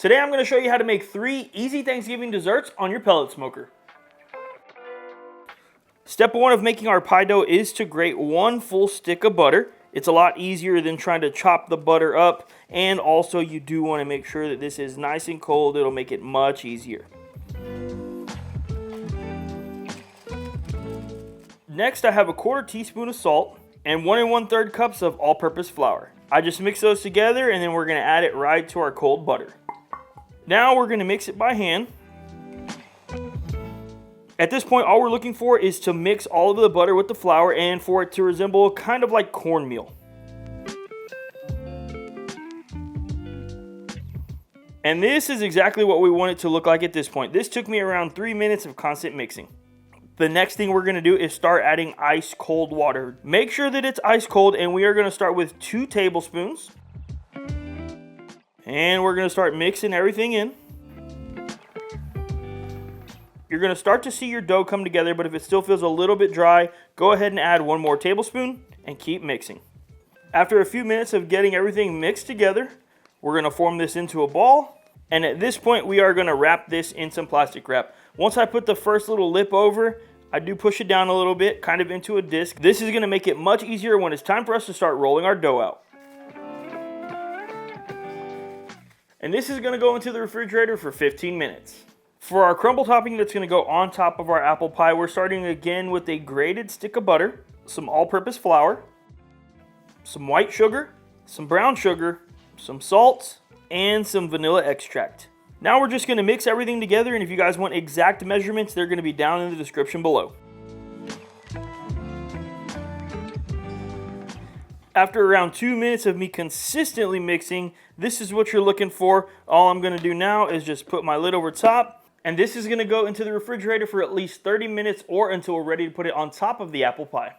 Today I'm going to show you how to make 3 easy Thanksgiving desserts on your pellet smoker. Step 1 of making our pie dough is to grate 1 full stick of butter. It's a lot easier than trying to chop the butter up, and also you do want to make sure that this is nice and cold. It'll make it much easier. Next, I have a 1/4 teaspoon of salt and 1 1/3 cups of all-purpose flour. I just mix those together and then we're going to add it right to our cold butter. Now we're going to mix it by hand. At this point, all we're looking for is to mix all of the butter with the flour and for it to resemble kind of like cornmeal. And this is exactly what we want it to look like at this point. This took me around 3 minutes of constant mixing. The next thing we're going to do is start adding ice cold water. Make sure that it's ice cold, and we are going to start with 2 tablespoons. And we're going to start mixing everything in. You're going to start to see your dough come together, but if it still feels a little bit dry, go ahead and add 1 more tablespoon and keep mixing. After a few minutes of getting everything mixed together, we're going to form this into a ball. And at this point, we are going to wrap this in some plastic wrap. Once I put the first little lip over, I do push it down a little bit, kind of into a disc. This is going to make it much easier when it's time for us to start rolling our dough out. And this is going to go into the refrigerator for 15 minutes. For our crumble topping that's going to go on top of our apple pie, we're starting again with a grated stick of butter, some all-purpose flour, some white sugar, some brown sugar, some salt, and some vanilla extract. Now we're just going to mix everything together, and if you guys want exact measurements, they're going to be down in the description below. After around 2 minutes of me consistently mixing, this is what you're looking for. All I'm going to do now is just put my lid over top, and this is going to go into the refrigerator for at least 30 minutes or until we're ready to put it on top of the apple pie.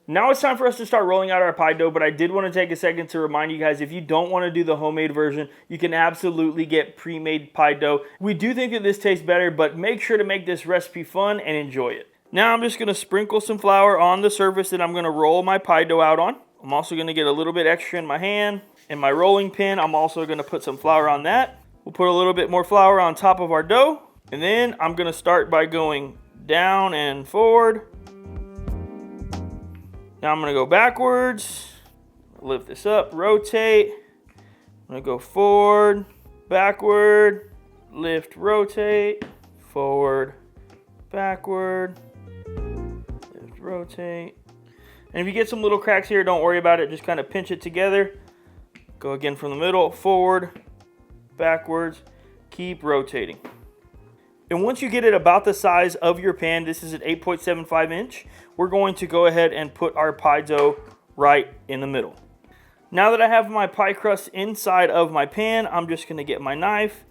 Now it's time for us to start rolling out our pie dough, but I did want to take a second to remind you guys, if you don't want to do the homemade version, you can absolutely get pre-made pie dough. We do think that this tastes better, but make sure to make this recipe fun and enjoy it. Now I'm just going to sprinkle some flour on the surface that I'm going to roll my pie dough out on. I'm also going to get a little bit extra in my hand. In my rolling pin, I'm also going to put some flour on that. We'll put a little bit more flour on top of our dough. And then I'm going to start by going down and forward. Now I'm going to go backwards, lift this up, rotate. I'm going to go forward, backward, lift, rotate, forward, backward, lift, rotate. And if you get some little cracks here, don't worry about it. Just kind of pinch it together. Go again from the middle, forward, backwards, keep rotating. And once you get it about the size of your pan, this is an 8.75 inch, we're going to go ahead and put our pie dough right in the middle. Now that I have my pie crust inside of my pan, I'm just going to get my knife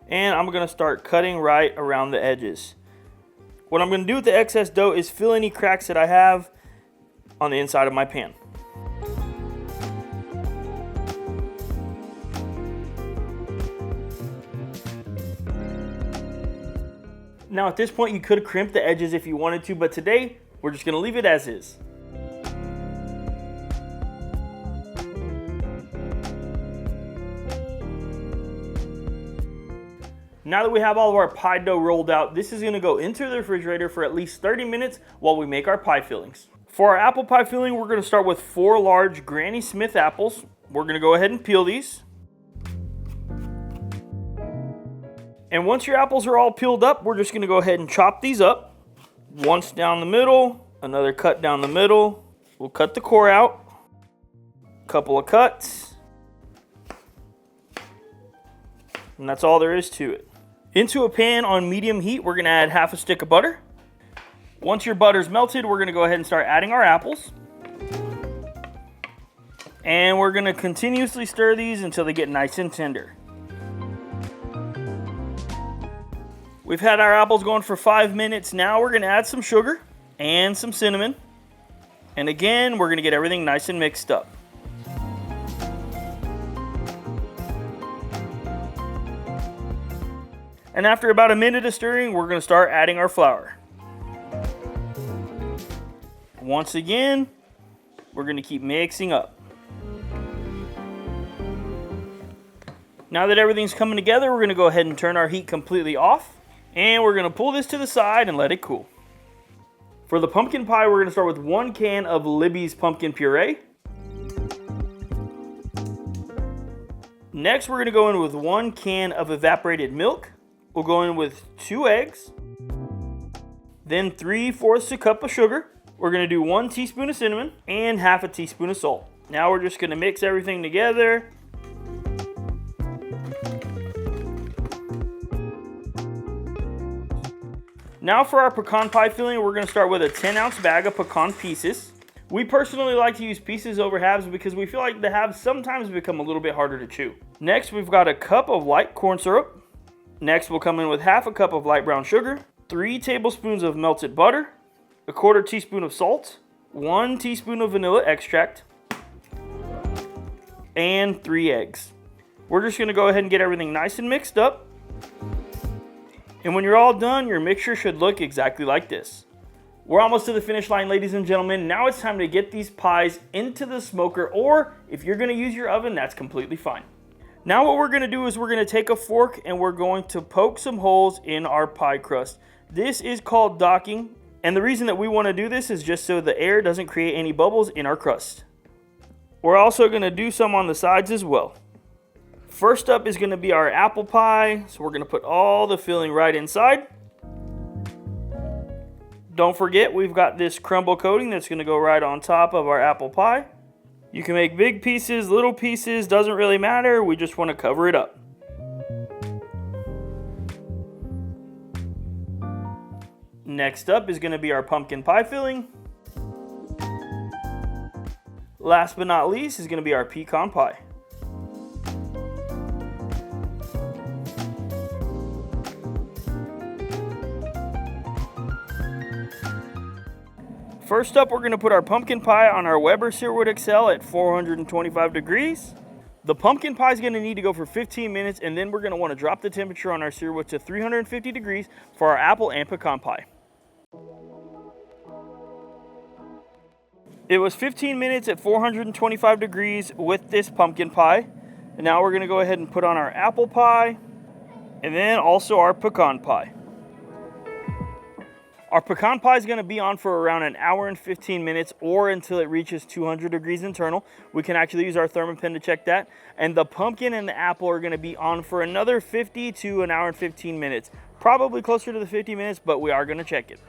and I'm going to start cutting right around the edges. What I'm going to do with the excess dough is fill any cracks that I have on the inside of my pan. Now at this point you could crimp the edges if you wanted to, but today we're just going to leave it as is. Now that we have all of our pie dough rolled out, this is going to go into the refrigerator for at least 30 minutes while we make our pie fillings. For our apple pie filling, we're going to start with 4 large Granny Smith apples. We're going to go ahead and peel these. And once your apples are all peeled up, we're just going to go ahead and chop these up. Once down the middle, another cut down the middle. We'll cut the core out. A couple of cuts. And that's all there is to it. Into a pan on medium heat, we're going to add half a stick of butter. Once your butter's melted, we're going to go ahead and start adding our apples. And we're going to continuously stir these until they get nice and tender. We've had our apples going for 5 minutes. Now we're going to add some sugar and some cinnamon. And again, we're going to get everything nice and mixed up. And after about a minute of stirring, we're going to start adding our flour. Once again, we're going to keep mixing up. Now that everything's coming together, we're gonna go ahead and turn our heat completely off. And we're gonna pull this to the side and let it cool. For the pumpkin pie, we're gonna start with 1 can of Libby's pumpkin puree. Next, we're gonna go in with 1 can of evaporated milk. We'll go in with 2 eggs. Then 3/4 a cup of sugar. We're gonna do 1 teaspoon of cinnamon and 1/2 teaspoon of salt. Now we're just gonna mix everything together. Now for our pecan pie filling, we're gonna start with a 10-ounce bag of pecan pieces. We personally like to use pieces over halves because we feel like the halves sometimes become a little bit harder to chew. Next, we've got a cup of light corn syrup. Next, we'll come in with 1/2 cup of light brown sugar, 3 tablespoons of melted butter, 1/4 teaspoon of salt, 1 teaspoon of vanilla extract, and 3 eggs. We're just gonna go ahead and get everything nice and mixed up. And when you're all done, your mixture should look exactly like this. We're almost to the finish line, ladies and gentlemen. Now it's time to get these pies into the smoker, or if you're gonna use your oven, that's completely fine. Now what we're gonna do is we're gonna take a fork and we're going to poke some holes in our pie crust. This is called docking, and the reason that we wanna do this is just so the air doesn't create any bubbles in our crust. We're also gonna do some on the sides as well. First up is gonna be our apple pie. So we're gonna put all the filling right inside. Don't forget, we've got this crumble coating that's gonna go right on top of our apple pie. You can make big pieces, little pieces, doesn't really matter. We just wanna cover it up. Next up is gonna be our pumpkin pie filling. Last but not least is gonna be our pecan pie. First up, we're going to put our pumpkin pie on our Weber Searwood XL at 425 degrees. The pumpkin pie is going to need to go for 15 minutes, and then we're going to want to drop the temperature on our Searwood to 350 degrees for our apple and pecan pie. It was 15 minutes at 425 degrees with this pumpkin pie. And now we're going to go ahead and put on our apple pie, and then also our pecan pie. Our pecan pie is going to be on for around 1 hour and 15 minutes or until it reaches 200 degrees internal. We can actually use our thermopen to check that. And the pumpkin and the apple are going to be on for another 50 to 1 hour and 15 minutes. Probably closer to the 50 minutes, but we are going to check it.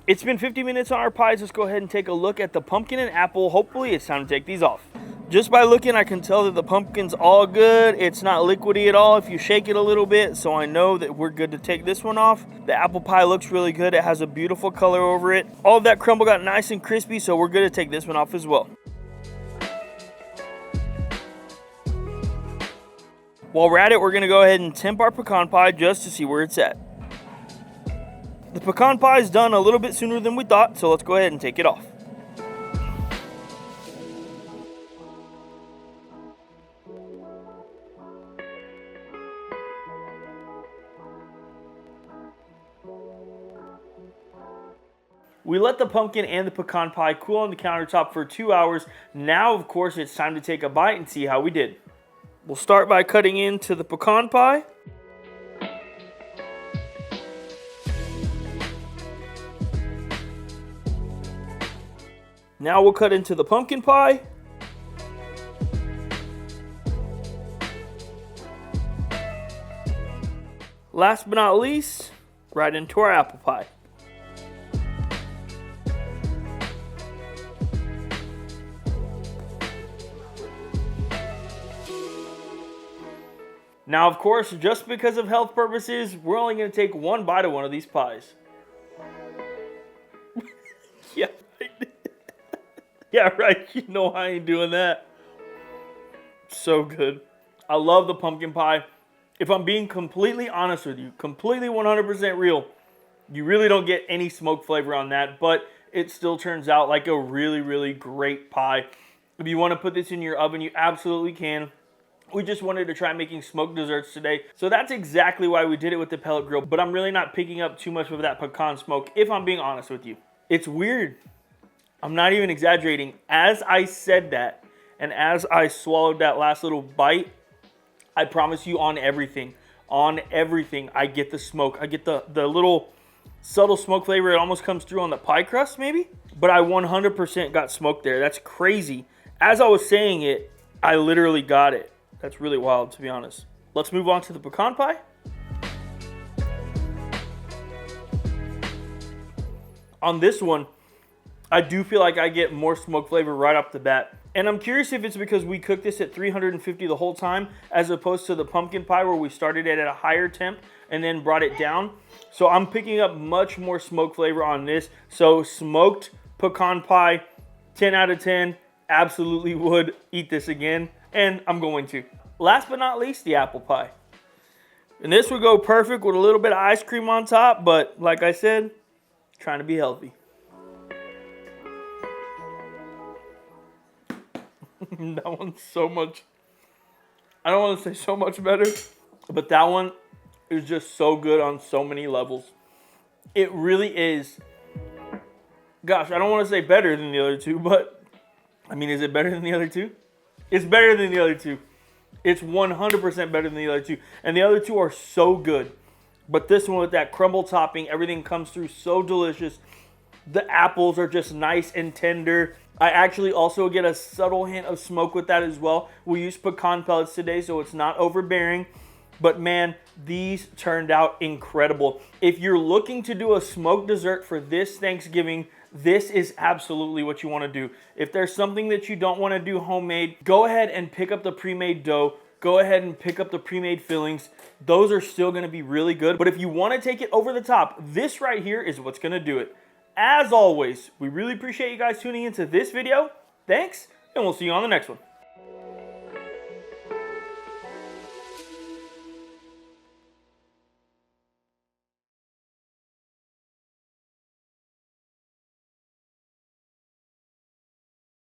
It's been 50 minutes on our pies. Let's go ahead and take a look at the pumpkin and apple. Hopefully it's time to take these off. Just by looking, I can tell that the pumpkin's all good. It's not liquidy at all if you shake it a little bit, so I know that we're good to take this one off. The apple pie looks really good. It has a beautiful color over it. All of that crumble got nice and crispy, so we're good to take this one off as well. While we're at it, we're gonna go ahead and temp our pecan pie just to see where it's at. The pecan pie is done a little bit sooner than we thought, so let's go ahead and take it off. We let the pumpkin and the pecan pie cool on the countertop for 2 hours. Now, of course, it's time to take a bite and see how we did. We'll start by cutting into the pecan pie. Now we'll cut into the pumpkin pie. Last but not least, right into our apple pie. Now, of course, just because of health purposes, we're only going to take one bite of one of these pies. Yeah, right. Yeah, right. You know I ain't doing that. So good. I love the pumpkin pie. If I'm being completely honest with you, completely 100% real, you really don't get any smoke flavor on that, but it still turns out like a really, really great pie. If you want to put this in your oven, you absolutely can. We just wanted to try making smoked desserts today. So that's exactly why we did it with the pellet grill, but I'm really not picking up too much of that pecan smoke, if I'm being honest with you. It's weird. I'm not even exaggerating. As I said that, and as I swallowed that last little bite, I promise you on everything, I get the smoke. I get the little subtle smoke flavor. It almost comes through on the pie crust maybe, but I 100% got smoke there. That's crazy. As I was saying it, I literally got it. That's really wild, to be honest. Let's move on to the pecan pie. On this one, I do feel like I get more smoke flavor right off the bat. And I'm curious if it's because we cooked this at 350 the whole time, as opposed to the pumpkin pie where we started it at a higher temp and then brought it down. So I'm picking up much more smoke flavor on this. So smoked pecan pie, 10 out of 10. Absolutely would eat this again, and I'm going to. Last but not least, the apple pie. And this would go perfect with a little bit of ice cream on top, but like I said, trying to be healthy. That one's so much, I don't want to say so much better, but that one is just so good on so many levels. It really is. Gosh, I don't want to say better than the other two, but I mean, is it better than the other two? It's better than the other two. It's 100% better than the other two. And the other two are so good. But this one with that crumble topping, everything comes through so delicious. The apples are just nice and tender. I actually also get a subtle hint of smoke with that as well. We use pecan pellets today, so it's not overbearing. But man, these turned out incredible. If you're looking to do a smoked dessert for this Thanksgiving, this is absolutely what you want to do. If there's something that you don't want to do homemade, go ahead and pick up the pre-made dough. Go ahead and pick up the pre-made fillings. Those are still going to be really good. But if you want to take it over the top, this right here is what's going to do it. As always, we really appreciate you guys tuning into this video. Thanks, and we'll see you on the next one.